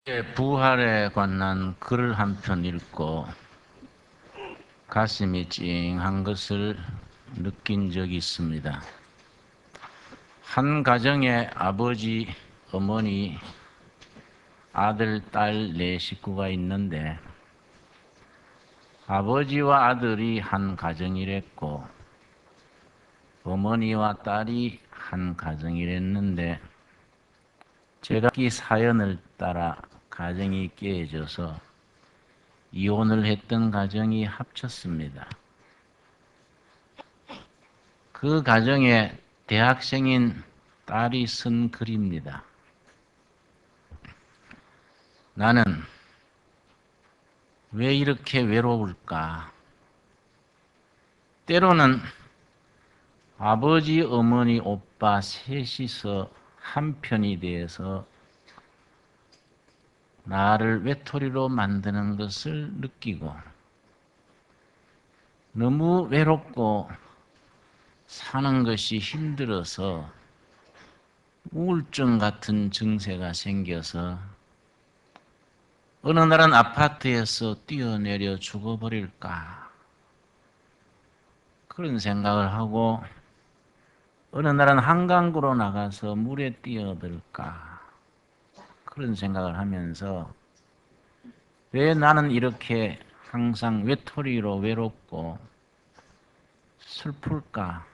부활에 관한 글을 한 편 읽고 가슴이 찡한 것을 느낀 적이 있습니다. 한 가정에 아버지, 어머니, 아들, 딸 네 식구가 있는데 아버지와 아들이 한 가정이랬고 어머니와 딸이 한 가정이랬는데 제가 이 사연을 따라 가정이 깨져서 이혼을 했던 가정이 합쳤습니다. 그 가정에 대학생인 딸이 쓴 글입니다. 나는 왜 이렇게 외로울까? 때로는 아버지, 어머니, 오빠 셋이서 한 편이 되어서 나를 외톨이로 만드는 것을 느끼고 너무 외롭고 사는 것이 힘들어서 우울증 같은 증세가 생겨서 어느 날은 아파트에서 뛰어내려 죽어버릴까 그런 생각을 하고 어느 날은 한강으로 나가서 물에 뛰어들까 그런 생각을 하면서 왜 나는 이렇게 항상 외톨이로 외롭고 슬플까?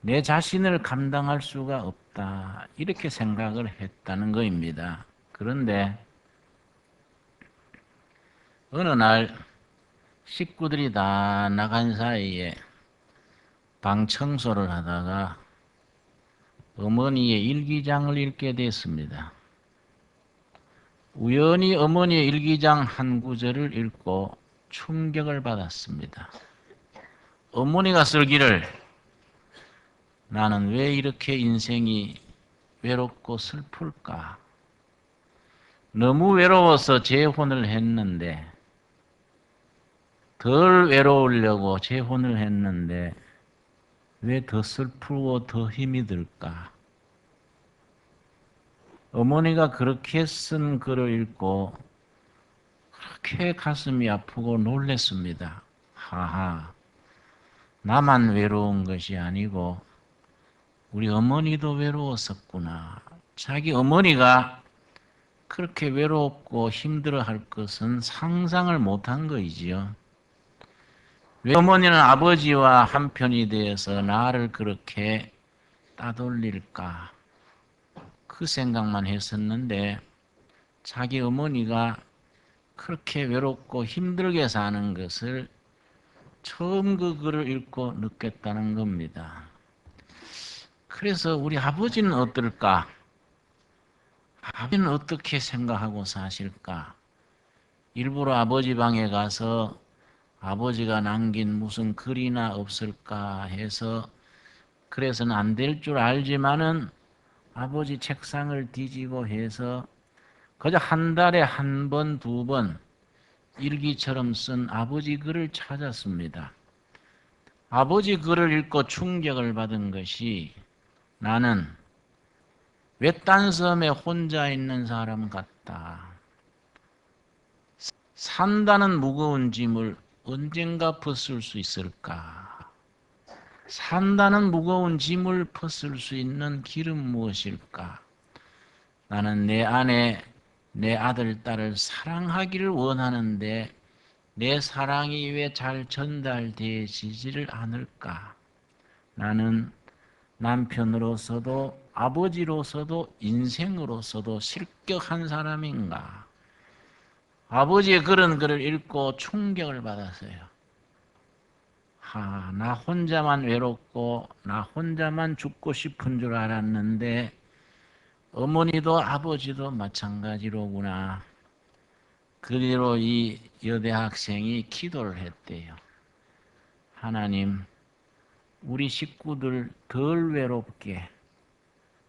내 자신을 감당할 수가 없다. 이렇게 생각을 했다는 것입니다. 그런데 어느 날 식구들이 다 나간 사이에 방 청소를 하다가 어머니의 일기장을 읽게 됐습니다. 우연히 어머니의 일기장 한 구절을 읽고 충격을 받았습니다. 어머니가 쓰기를 나는 왜 이렇게 인생이 외롭고 슬플까? 너무 외로워서 재혼을 했는데 덜 외로우려고 재혼을 했는데 왜 더 슬프고 더 힘이 들까? 어머니가 그렇게 쓴 글을 읽고 그렇게 가슴이 아프고 놀랐습니다. 하하, 나만 외로운 것이 아니고 우리 어머니도 외로웠었구나. 자기 어머니가 그렇게 외롭고 힘들어할 것은 상상을 못한 거이지요. 왜 어머니는 아버지와 한편이 되어서 나를 그렇게 따돌릴까? 그 생각만 했었는데 자기 어머니가 그렇게 외롭고 힘들게 사는 것을 처음 그 글을 읽고 느꼈다는 겁니다. 그래서 우리 아버지는 어떨까? 아버지는 어떻게 생각하고 사실까? 일부러 아버지 방에 가서 아버지가 남긴 무슨 글이나 없을까 해서 그래서는 안 될 줄 알지만은 아버지 책상을 뒤지고 해서 그저 한 달에 한 번, 두 번 일기처럼 쓴 아버지 글을 찾았습니다. 아버지 글을 읽고 충격을 받은 것이 나는 외딴 섬에 혼자 있는 사람 같다. 산다는 무거운 짐을 언젠가 벗을 수 있을까? 산다는 무거운 짐을 벗을 수 있는 길은 무엇일까? 나는 내 아내, 내 아들, 딸을 사랑하기를 원하는데 내 사랑이 왜 잘 전달되지를 않을까? 나는 남편으로서도 아버지로서도 인생으로서도 실격한 사람인가? 아버지의 그런 글을 읽고 충격을 받았어요. 나 혼자만 외롭고 나 혼자만 죽고 싶은 줄 알았는데 어머니도 아버지도 마찬가지로구나. 그 뒤로 이 여대 학생이 기도를 했대요. 하나님, 우리 식구들 덜 외롭게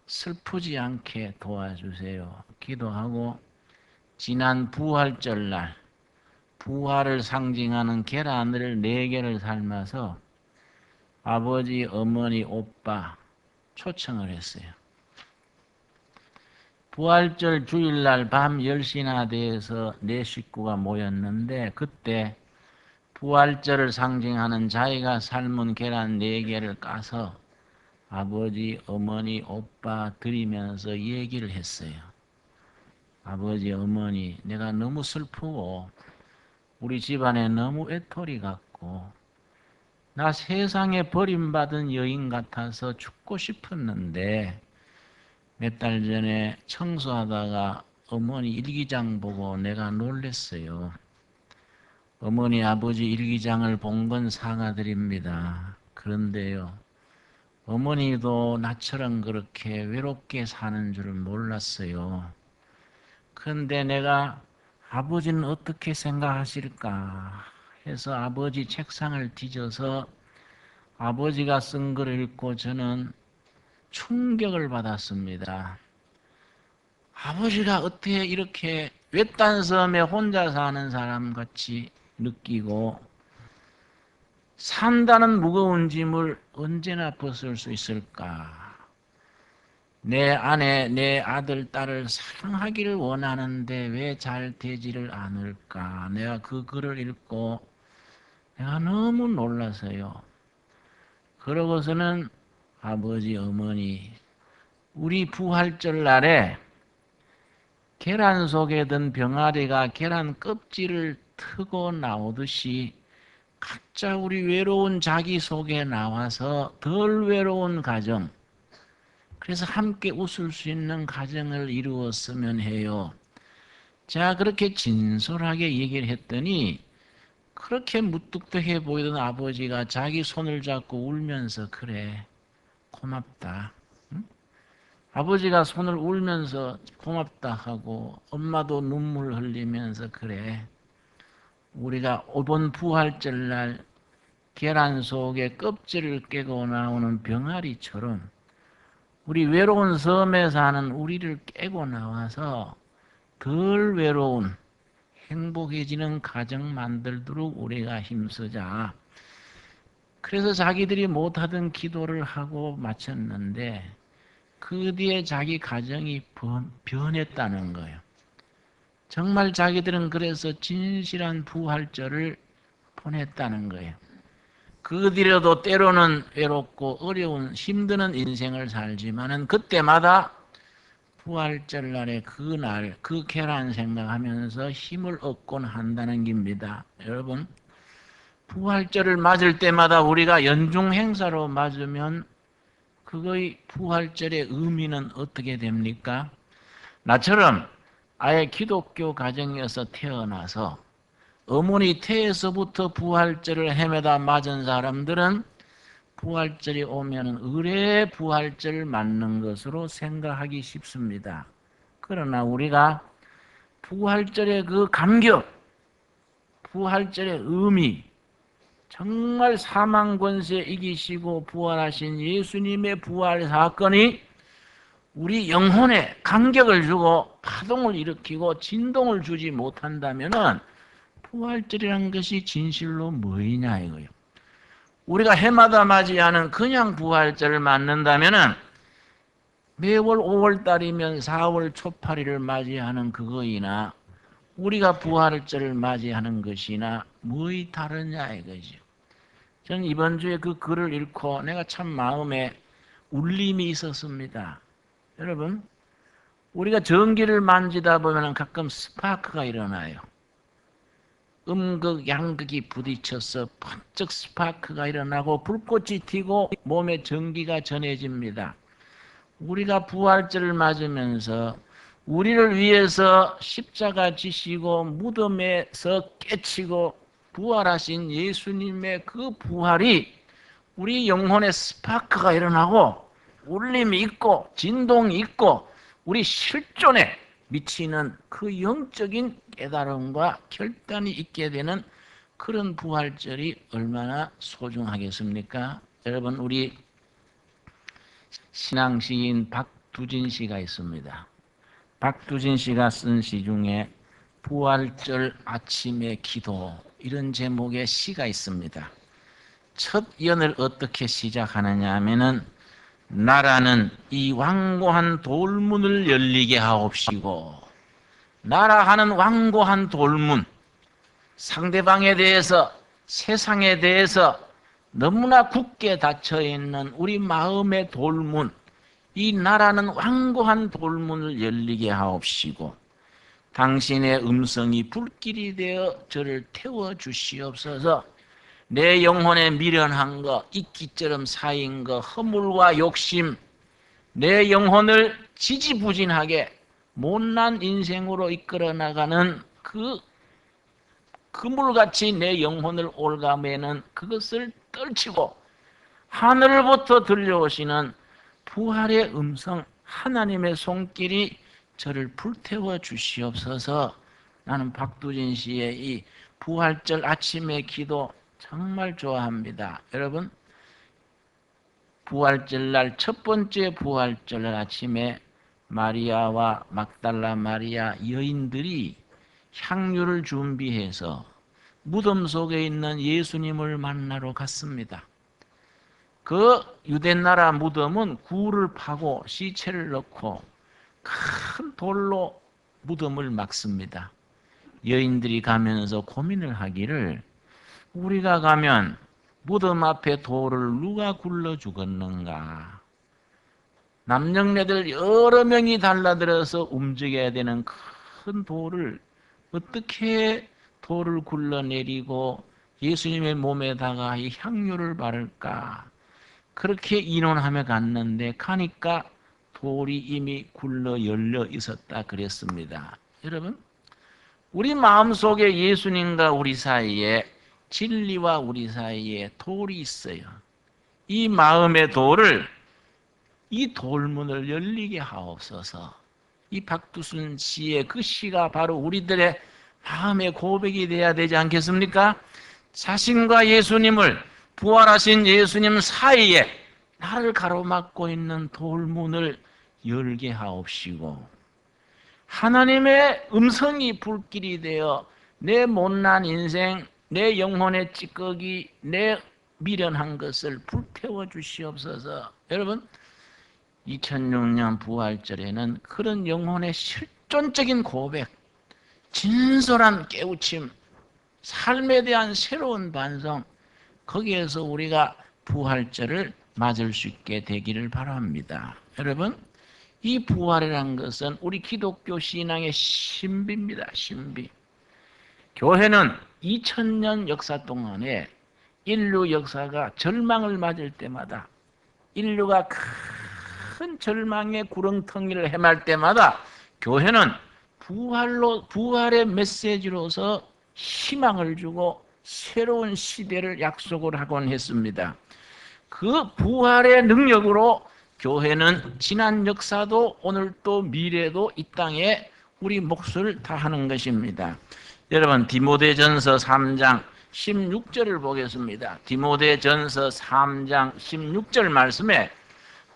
슬프지 않게 도와주세요. 기도하고 지난 부활절 날 부활을 상징하는 계란을 4개를 삶아서 아버지, 어머니, 오빠 초청을 했어요. 부활절 주일날 밤 10시나 돼서 네 식구가 모였는데 그때 부활절을 상징하는 자기가 삶은 계란 4개를 까서 아버지, 어머니, 오빠 드리면서 얘기를 했어요. 아버지, 어머니, 내가 너무 슬프고 우리 집안에 너무 외톨이 같고 나 세상에 버림받은 여인 같아서 죽고 싶었는데 몇 달 전에 청소하다가 어머니 일기장 보고 내가 놀랬어요. 어머니, 아버지 일기장을 본 건 사과드립니다. 그런데요, 어머니도 나처럼 그렇게 외롭게 사는 줄 몰랐어요. 그런데 내가 아버지는 어떻게 생각하실까 해서 아버지 책상을 뒤져서 아버지가 쓴 글을 읽고 저는 충격을 받았습니다. 아버지가 어떻게 이렇게 외딴 섬에 혼자 사는 사람 같이 느끼고 산다는 무거운 짐을 언제나 벗을 수 있을까? 내 아내, 내 아들, 딸을 사랑하기를 원하는데 왜 잘 되지를 않을까? 내가 그 글을 읽고 내가 너무 놀라서요. 그러고서는 아버지, 어머니, 우리 부활절 날에 계란 속에 든 병아리가 계란 껍질을 트고 나오듯이 각자 우리 외로운 자기 속에 나와서 덜 외로운 가정, 그래서 함께 웃을 수 있는 가정을 이루었으면 해요. 제가 그렇게 진솔하게 얘기를 했더니 그렇게 무뚝뚝해 보이던 아버지가 자기 손을 잡고 울면서 그래, 고맙다. 응? 아버지가 손을 울면서 고맙다 하고 엄마도 눈물 흘리면서 그래, 우리가 이번 부활절 날 계란 속에 껍질을 깨고 나오는 병아리처럼 우리 외로운 섬에 사는 우리를 깨고 나와서 덜 외로운 행복해지는 가정 만들도록 우리가 힘쓰자. 그래서 자기들이 못하던 기도를 하고 마쳤는데 그 뒤에 자기 가정이 변했다는 거예요. 정말 자기들은 그래서 진실한 부활절을 보냈다는 거예요. 그 뒤로도 때로는 외롭고 어려운 힘드는 인생을 살지만은 그때마다 부활절 날에 그날 그 계란 생각하면서 힘을 얻곤 한다는 겁니다. 여러분, 부활절을 맞을 때마다 우리가 연중 행사로 맞으면 그거의 부활절의 의미는 어떻게 됩니까? 나처럼 아예 기독교 가정에서 태어나서 어머니 태에서부터 부활절을 헤매다 맞은 사람들은 부활절이 오면 의례 부활절을 맞는 것으로 생각하기 쉽습니다. 그러나 우리가 부활절의 그 감격, 부활절의 의미, 정말 사망 권세 이기시고 부활하신 예수님의 부활 사건이 우리 영혼에 감격을 주고 파동을 일으키고 진동을 주지 못한다면은 부활절이라는 것이 진실로 뭐이냐 이거예요. 우리가 해마다 맞이하는 그냥 부활절을 맞는다면은 매월 5월달이면 4월 초파리를 맞이하는 그거이나 우리가 부활절을 맞이하는 것이나 뭐이 다르냐 이거죠. 저는 이번 주에 그 글을 읽고 내가 참 마음에 울림이 있었습니다. 여러분, 우리가 전기를 만지다 보면 가끔 스파크가 일어나요. 음극, 양극이 부딪혀서 번쩍 스파크가 일어나고 불꽃이 튀고 몸에 전기가 전해집니다. 우리가 부활절을 맞으면서 우리를 위해서 십자가 지시고 무덤에서 깨치고 부활하신 예수님의 그 부활이 우리 영혼에 스파크가 일어나고 울림이 있고 진동이 있고 우리 실존에 미치는 그 영적인 깨달음과 결단이 있게 되는 그런 부활절이 얼마나 소중하겠습니까? 여러분, 우리 신앙시인 박두진 씨가 있습니다. 박두진 씨가 쓴 시 중에 부활절 아침의 기도 이런 제목의 시가 있습니다. 첫 연을 어떻게 시작하느냐 하면은 나라는 이 완고한 돌문을 열리게 하옵시고, 나라하는 완고한 돌문, 상대방에 대해서, 세상에 대해서 너무나 굳게 닫혀있는 우리 마음의 돌문, 이 나라는 완고한 돌문을 열리게 하옵시고, 당신의 음성이 불길이 되어 저를 태워주시옵소서. 내 영혼에 미련한 것, 이끼처럼 쌓인 것, 허물과 욕심, 내 영혼을 지지부진하게 못난 인생으로 이끌어 나가는 그 그물같이 내 영혼을 올가매는 그것을 떨치고 하늘부터 들려오시는 부활의 음성, 하나님의 손길이 저를 불태워 주시옵소서. 나는 박두진 씨의 이 부활절 아침의 기도 정말 좋아합니다. 여러분, 부활절 날 첫 번째 부활절 날 아침에 마리아와 막달라 마리아 여인들이 향유를 준비해서 무덤 속에 있는 예수님을 만나러 갔습니다. 그 유대나라 무덤은 굴을 파고 시체를 넣고 큰 돌로 무덤을 막습니다. 여인들이 가면서 고민을 하기를, 우리가 가면 무덤 앞에 돌을 누가 굴러 죽었는가? 남녀네들 여러 명이 달라들어서 움직여야 되는 큰 돌을 어떻게 돌을 굴러내리고 예수님의 몸에다가 이 향유를 바를까? 그렇게 인원하며 갔는데 가니까 돌이 이미 굴러 열려 있었다 그랬습니다. 여러분, 우리 마음속에 예수님과 우리 사이에, 진리와 우리 사이에 돌이 있어요. 이 마음의 돌을, 이 돌문을 열리게 하옵소서. 이 박두순 씨의 그 시가 바로 우리들의 마음의 고백이 돼야 되지 않겠습니까? 자신과 예수님을, 부활하신 예수님 사이에 나를 가로막고 있는 돌문을 열게 하옵시고, 하나님의 음성이 불길이 되어 내 못난 인생, 내 영혼의 찌꺼기, 내 미련한 것을 불태워 주시옵소서. 여러분, 2006년 부활절에는 그런 영혼의 실존적인 고백, 진솔한 깨우침, 삶에 대한 새로운 반성, 거기에서 우리가 부활절을 맞을 수 있게 되기를 바랍니다. 여러분, 이 부활이라는 것은 우리 기독교 신앙의 신비입니다. 신비. 교회는 2000년 역사 동안에 인류 역사가 절망을 맞을 때마다, 인류가 큰 절망의 구렁텅이를 헤맬 때마다 교회는 부활의 메시지로서 희망을 주고 새로운 시대를 약속을 하곤 했습니다. 그 부활의 능력으로 교회는 지난 역사도 오늘도 미래도 이 땅에 우리 몫을 다하는 것입니다. 여러분, 디모데전서 3장 16절을 보겠습니다. 디모데전서 3장 16절 말씀에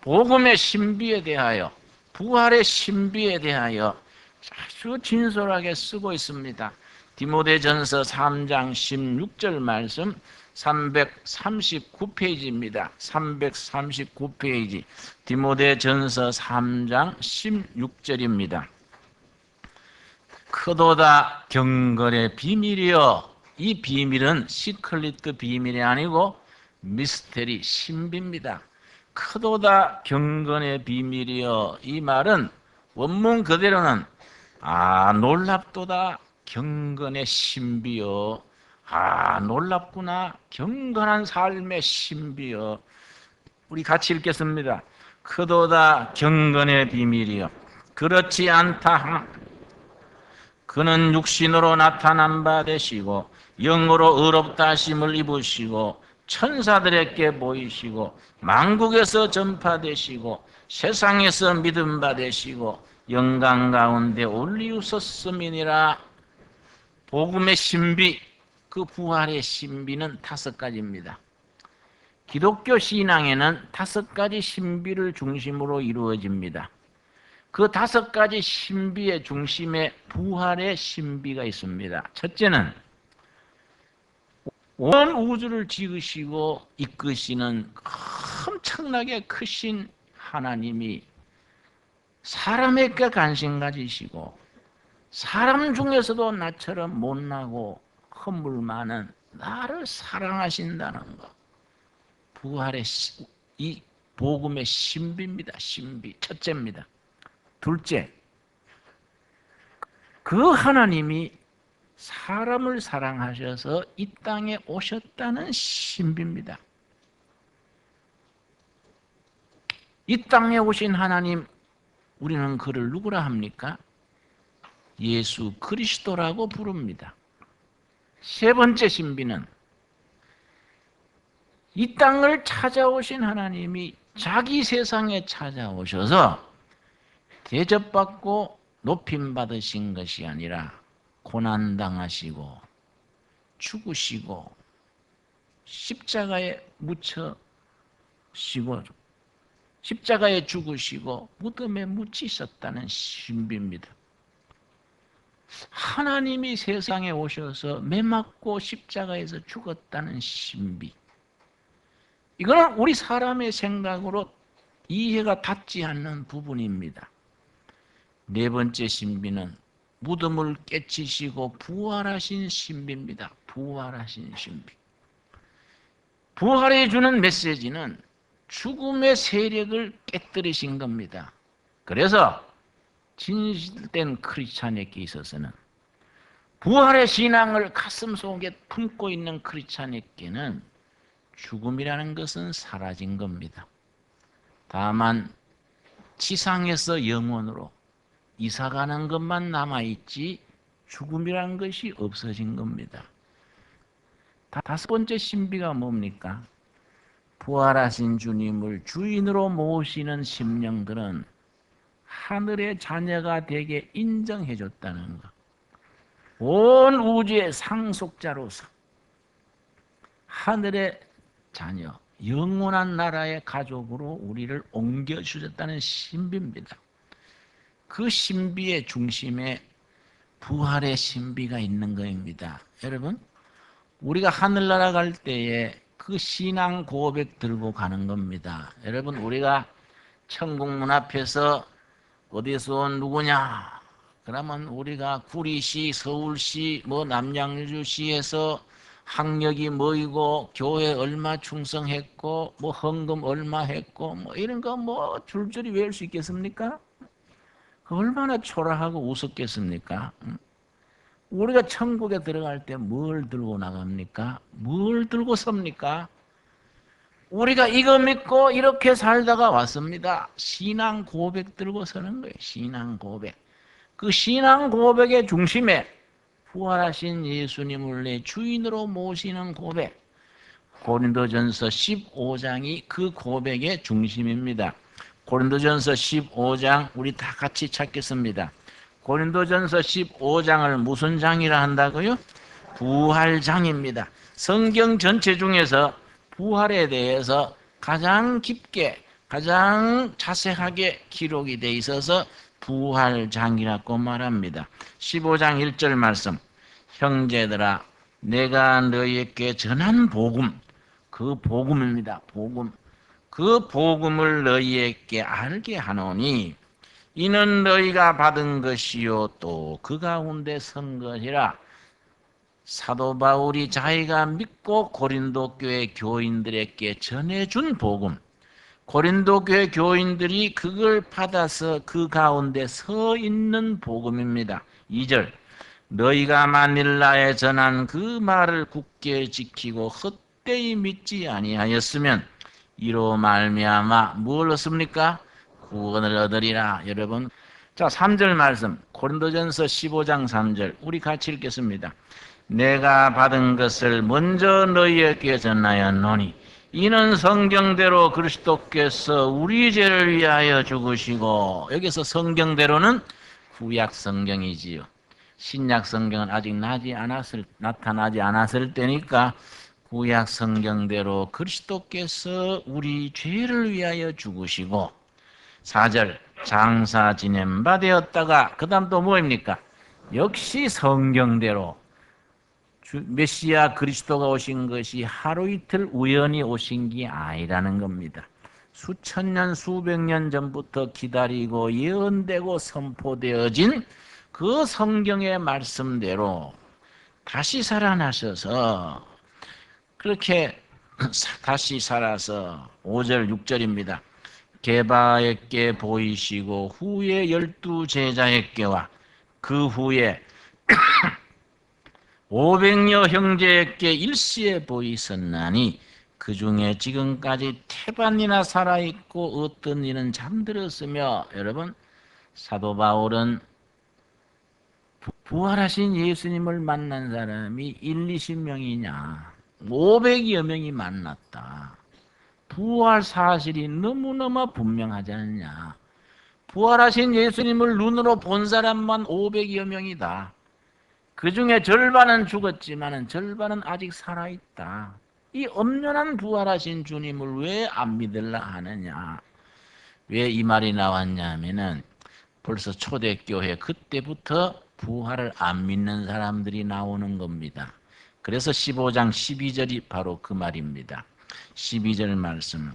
복음의 신비에 대하여, 부활의 신비에 대하여 아주 진솔하게 쓰고 있습니다. 디모데전서 3장 16절 말씀 339페이지입니다. 339페이지 디모데전서 3장 16절입니다. 크도다 경건의 비밀이여. 이 비밀은 시크릿 비밀이 아니고 미스테리, 신비입니다. 크도다 경건의 비밀이여. 이 말은 원문 그대로는 놀랍도다 경건의 신비여. 놀랍구나, 경건한 삶의 신비여. 우리 같이 읽겠습니다. 크도다 경건의 비밀이여. 그렇지 않다. 그는 육신으로 나타난 바 되시고 영으로 의롭다 하심을 입으시고 천사들에게 보이시고 만국에서 전파되시고 세상에서 믿음 받으시고 영광 가운데 올리우셨음이니라. 복음의 신비, 그 부활의 신비는 5가지입니다. 기독교 신앙에는 5가지 신비를 중심으로 이루어집니다. 그 5가지 신비의 중심에 부활의 신비가 있습니다. 첫째는 온 우주를 지으시고 이끄시는 엄청나게 크신 하나님이 사람에게 관심 가지시고 사람 중에서도 나처럼 못나고 허물 많은 나를 사랑하신다는 것. 부활의 이 복음의 신비입니다. 신비. 첫째입니다. 둘째, 그 하나님이 사람을 사랑하셔서 이 땅에 오셨다는 신비입니다. 이 땅에 오신 하나님, 우리는 그를 누구라 합니까? 예수 그리스도라고 부릅니다. 세 번째 신비는 이 땅을 찾아오신 하나님이 자기 세상에 찾아오셔서 대접받고 높임받으신 것이 아니라 고난당하시고 죽으시고 십자가에 묻히시고 십자가에 죽으시고 무덤에 묻히셨다는 신비입니다. 하나님이 세상에 오셔서 매 맞고 십자가에서 죽었다는 신비. 이거는 우리 사람의 생각으로 이해가 닿지 않는 부분입니다. 네 번째 신비는 무덤을 깨치시고 부활하신 신비입니다. 부활하신 신비. 부활해 주는 메시지는 죽음의 세력을 깨뜨리신 겁니다. 그래서 진실된 크리스찬에게 있어서는 부활의 신앙을 가슴속에 품고 있는 크리스찬에게는 죽음이라는 것은 사라진 겁니다. 다만 지상에서 영원으로 이사가는 것만 남아있지 죽음이라는 것이 없어진 겁니다. 다섯 번째 신비가 뭡니까? 부활하신 주님을 주인으로 모시는 심령들은 하늘의 자녀가 되게 인정해 줬다는 것. 온 우주의 상속자로서 하늘의 자녀, 영원한 나라의 가족으로 우리를 옮겨주셨다는 신비입니다. 그 신비의 중심에 부활의 신비가 있는 것입니다. 여러분, 우리가 하늘나라 갈 때에 그 신앙 고백 들고 가는 겁니다. 여러분, 우리가 천국 문 앞에서 어디서 온 누구냐? 그러면 우리가 구리시, 서울시, 남양주시에서 학력이 뭐이고 교회 얼마 충성했고 헌금 얼마 했고 이런 거 줄줄이 외울 수 있겠습니까? 얼마나 초라하고 우습겠습니까? 우리가 천국에 들어갈 때 뭘 들고 나갑니까? 뭘 들고 섭니까? 우리가 이거 믿고 이렇게 살다가 왔습니다. 신앙 고백 들고 서는 거예요. 신앙 고백. 그 신앙 고백의 중심에 부활하신 예수님을 내 주인으로 모시는 고백. 고린도전서 15장이 그 고백의 중심입니다. 고린도전서 15장 우리 다 같이 찾겠습니다. 고린도전서 15장을 무슨 장이라 한다고요? 부활장입니다. 성경 전체 중에서 부활에 대해서 가장 깊게 가장 자세하게 기록이 돼 있어서 부활장이라고 말합니다. 15장 1절 말씀. 형제들아 내가 너희에게 전한 복음, 그 복음입니다. 복음. 그 복음을 너희에게 알게 하노니 이는 너희가 받은 것이요 또 그 가운데 선 것이라. 사도 바울이 자기가 믿고 고린도 교회 교인들에게 전해준 복음, 고린도 교회 교인들이 그걸 받아서 그 가운데 서 있는 복음입니다. 2절. 너희가 만일 나의 전한 그 말을 굳게 지키고 헛되이 믿지 아니하였으면 이로 말미암아 뭘 얻습니까? 구원을 얻으리라. 여러분, 자 3절 말씀 고린도전서 15장 3절 우리 같이 읽겠습니다. 내가 받은 것을 먼저 너희에게 전하였노니 이는 성경대로 그리스도께서 우리 죄를 위하여 죽으시고, 여기서 성경대로는 구약 성경이지요. 신약 성경은 아직 나타나지 않았을 때니까 구약 성경대로 그리스도께서 우리 죄를 위하여 죽으시고, 4절 장사 지낸 바 되었다가 그 다음 또 뭐입니까? 역시 성경대로 메시아 그리스도가 오신 것이 하루 이틀 우연히 오신 게 아니라는 겁니다. 수천 년, 수백 년 전부터 기다리고 예언되고 선포되어진 그 성경의 말씀대로 다시 살아나셔서 그렇게 다시 살아서 5절, 6절입니다. 게바에게 보이시고 후에 12제자에게와 그 후에 500여 형제에게 일시에 보이셨나니 그 중에 지금까지 태반이나 살아있고 어떤 이는 잠들었으며, 여러분 사도 바울은 부활하신 예수님을 만난 사람이 20명이냐 500여 명이 만났다. 부활 사실이 너무너무 분명하지 않냐. 부활하신 예수님을 눈으로 본 사람만 500여 명이다. 그 중에 절반은 죽었지만 절반은 아직 살아있다. 이 엄연한 부활하신 주님을 왜 안 믿으려 하느냐. 왜 이 말이 나왔냐 하면은 벌써 초대교회 그때부터 부활을 안 믿는 사람들이 나오는 겁니다. 그래서 15장 12절이 바로 그 말입니다. 12절 말씀.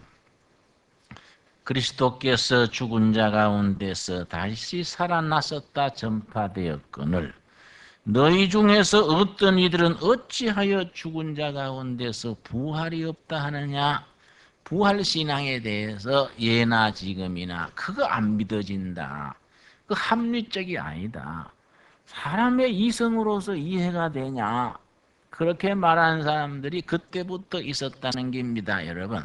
그리스도께서 죽은 자 가운데서 다시 살아나셨다 전파되었거늘 너희 중에서 어떤 이들은 어찌하여 죽은 자 가운데서 부활이 없다 하느냐. 부활신앙에 대해서 예나 지금이나 그거 안 믿어진다. 그 합리적이 아니다. 사람의 이성으로서 이해가 되냐. 그렇게 말하는 사람들이 그때부터 있었다는 겁니다. 여러분,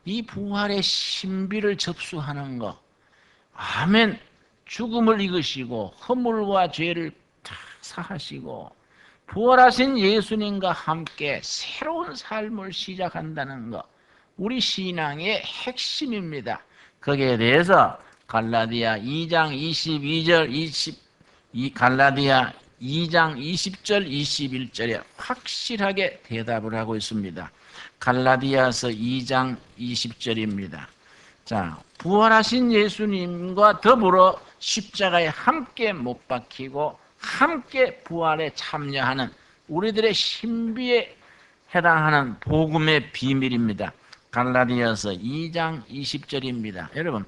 이 부활의 신비를 접수하는 것, 아멘. 죽음을 이기시고 허물과 죄를 다 사하시고 부활하신 예수님과 함께 새로운 삶을 시작한다는 것, 우리 신앙의 핵심입니다. 거기에 대해서 갈라디아 2장 22절 gal라디아 2장 20절 21절에 확실하게 대답을 하고 있습니다. 갈라디아서 2장 20절입니다. 자, 부활하신 예수님과 더불어 십자가에 함께 못 박히고 함께 부활에 참여하는 우리들의 신비에 해당하는 복음의 비밀입니다. 갈라디아서 2장 20절입니다. 여러분,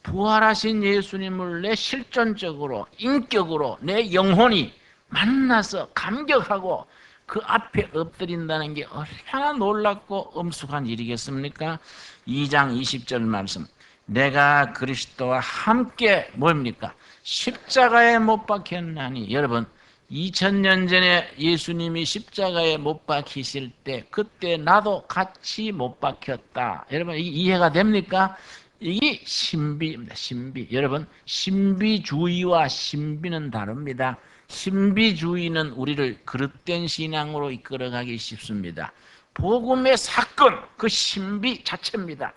부활하신 예수님을 내 실존적으로 인격으로 내 영혼이 만나서 감격하고 그 앞에 엎드린다는 게 얼마나 놀랍고 엄숙한 일이겠습니까? 2장 20절 말씀. 내가 그리스도와 함께 뭡니까? 십자가에 못 박혔나니. 여러분, 2000년 전에 예수님이 십자가에 못 박히실 때 그때 나도 같이 못 박혔다. 여러분, 이해가 됩니까? 이게 신비입니다. 신비. 여러분, 신비주의와 신비는 다릅니다. 신비주의는 우리를 그릇된 신앙으로 이끌어가기 쉽습니다. 복음의 사건, 그 신비 자체입니다.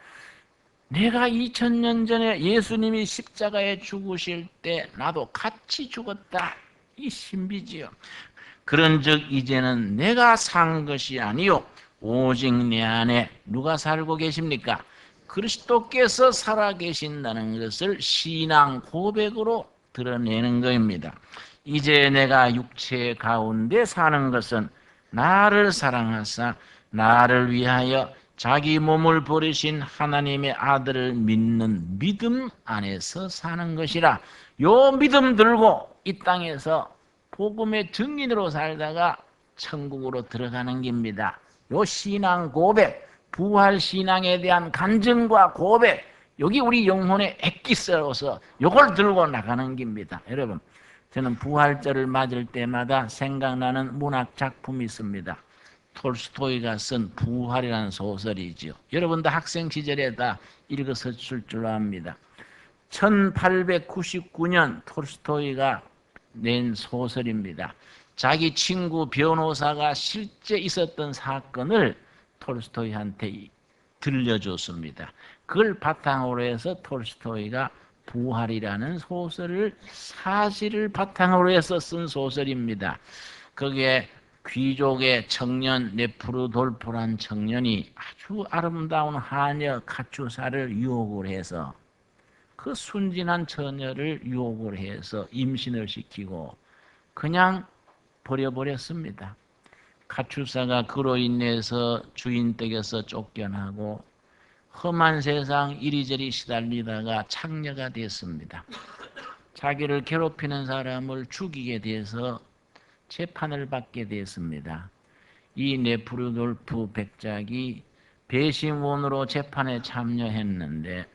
내가 2000년 전에 예수님이 십자가에 죽으실 때 나도 같이 죽었다. 이 신비지요. 그런즉 이제는 내가 산 것이 아니요 오직 내 안에 누가 살고 계십니까? 그리스도께서 살아계신다는 것을 신앙 고백으로 드러내는 것입니다. 이제 내가 육체 가운데 사는 것은 나를 사랑하사 나를 위하여 자기 몸을 버리신 하나님의 아들을 믿는 믿음 안에서 사는 것이라. 요 믿음 들고 이 땅에서 복음의 증인으로 살다가 천국으로 들어가는 겁니다. 요 신앙 고백, 부활 신앙에 대한 간증과 고백, 여기 우리 영혼의 엑기스로서 요걸 들고 나가는 겁니다. 여러분, 저는 부활절을 맞을 때마다 생각나는 문학 작품이 있습니다. 톨스토이가 쓴 부활이라는 소설이죠. 여러분도 학생 시절에 다 읽었을 줄 압니다. 1899년 톨스토이가 낸 소설입니다. 자기 친구 변호사가 실제 있었던 사건을 톨스토이한테 들려줬습니다. 그걸 바탕으로 해서 톨스토이가 부활이라는 소설을 사실을 바탕으로 해서 쓴 소설입니다. 거기에 귀족의 청년 네프루돌프란 청년이 아주 아름다운 하녀 카추사를 유혹을 해서 그 순진한 처녀를 유혹을 해서 임신을 시키고 그냥 험한 세상 이리저리 시달리다가 창녀가 됐습니다. 자기를 괴롭히는 사람을 죽이게 돼서 재판을 받게 됐습니다. 이 네프루돌프 백작이 배심원으로 재판에 참여했는데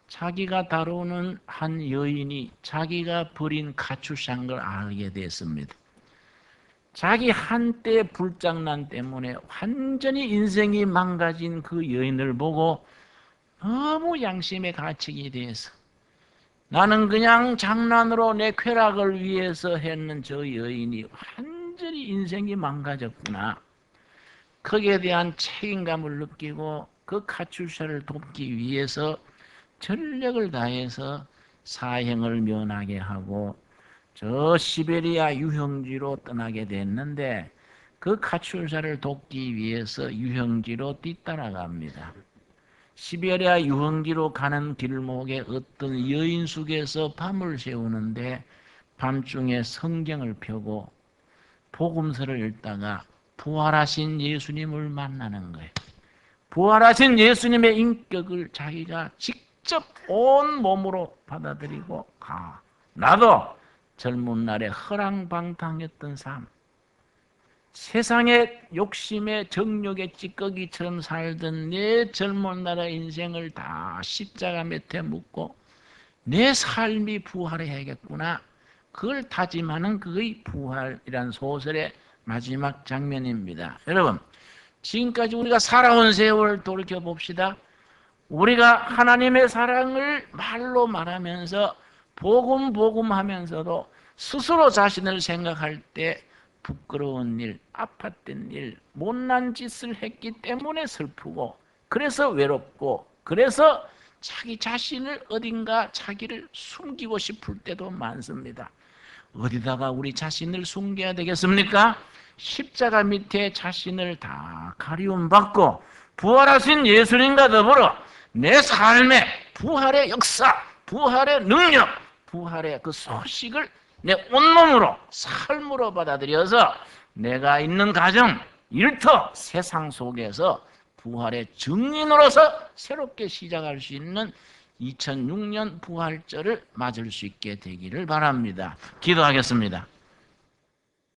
자기가 다루는 한 여인이 자기가 버린 가출한 걸 알게 됐습니다. 자기 한때 불장난 때문에 완전히 인생이 망가진 그 여인을 보고 너무 양심의 가책이 돼서 나는 그냥 장난으로 내 쾌락을 위해서 했는 저 여인이 완전히 인생이 망가졌구나. 거기에 대한 책임감을 느끼고 그 가출자를 돕기 위해서 전력을 다해서 사형을 면하게 하고 저 시베리아 유형지로 떠나게 됐는데 그 가출자를 돕기 위해서 유형지로 뒤따라갑니다. 시베리아 유형지로 가는 길목에 어떤 여인 속에서 밤을 새우는데 밤중에 성경을 펴고 복음서를 읽다가 부활하신 예수님을 만나는 거예요. 부활하신 예수님의 인격을 자기가 직접 온 몸으로 받아들이고 나도 젊은 날에 허랑방탕했던 삶, 세상의 욕심의 정욕의 찌꺼기처럼 살던 내 젊은 날의 인생을 다 십자가 밑에 묻고 내 삶이 부활해야겠구나. 그걸 다짐하는 그의 부활이란 소설의 마지막 장면입니다. 여러분, 지금까지 우리가 살아온 세월 돌이켜봅시다. 우리가 하나님의 사랑을 말로 말하면서 복음 하면서도 스스로 자신을 생각할 때 부끄러운 일, 아팠던 일, 못난 짓을 했기 때문에 슬프고 그래서 외롭고 그래서 자기 자신을 어딘가 자기를 숨기고 싶을 때도 많습니다. 어디다가 우리 자신을 숨겨야 되겠습니까? 십자가 밑에 자신을 다 가리움받고 부활하신 예수님과 더불어 내 삶의 부활의 역사, 부활의 능력, 부활의 그 소식을 내 온몸으로 삶으로 받아들여서 내가 있는 가정, 일터, 세상 속에서 부활의 증인으로서 새롭게 시작할 수 있는 2006년 부활절을 맞을 수 있게 되기를 바랍니다. 기도하겠습니다.